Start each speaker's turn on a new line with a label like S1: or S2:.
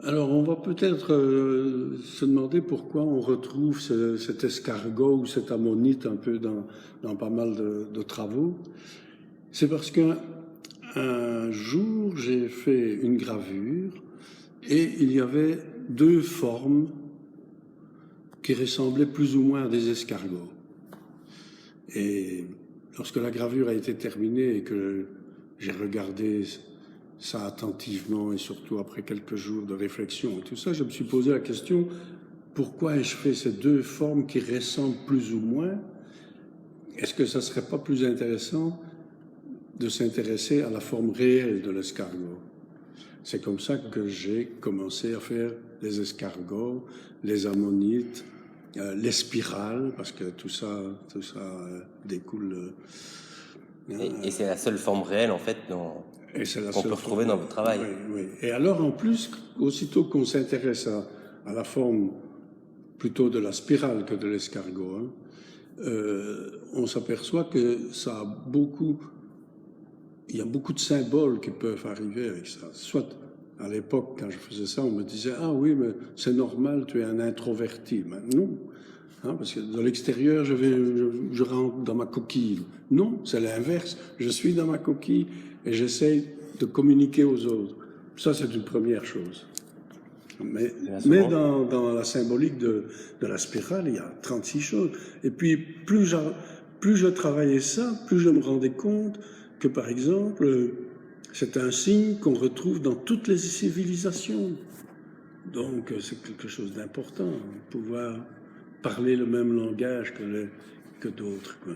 S1: Alors, on va peut-être se demander pourquoi on retrouve cet escargot ou cette ammonite un peu dans pas mal de travaux. C'est parce qu'un jour, j'ai fait une gravure et il y avait deux formes qui ressemblaient plus ou moins à des escargots. Et lorsque la gravure a été terminée et que j'ai regardé ça attentivement et surtout après quelques jours de réflexion et tout ça, je me suis posé la question, pourquoi ai-je fait ces deux formes qui ressemblent plus ou moins? Est-ce que ça ne serait pas plus intéressant de s'intéresser à la forme réelle de l'escargot? C'est comme ça que j'ai commencé à faire les escargots, les ammonites, les spirales, parce que tout ça découle.
S2: Et c'est la seule forme réelle, en fait, qu'on peut retrouver dans votre travail.
S1: Oui, oui. Et alors, en plus, aussitôt qu'on s'intéresse à la forme plutôt de la spirale que de l'escargot, on s'aperçoit que ça a il y a beaucoup de symboles qui peuvent arriver avec ça. Soit, à l'époque, quand je faisais ça, on me disait « Ah oui, mais c'est normal, tu es un introverti. » Mais non, hein, parce que de l'extérieur, je rentre dans ma coquille. Non, c'est l'inverse. Je suis dans ma coquille et j'essaye de communiquer aux autres. Ça, c'est une première chose. Mais dans la symbolique de la spirale, il y a 36 choses. Et puis, plus je travaillais ça, plus je me rendais compte que, par exemple, c'est un signe qu'on retrouve dans toutes les civilisations. Donc, c'est quelque chose d'important, pouvoir parler le même langage que d'autres, quoi.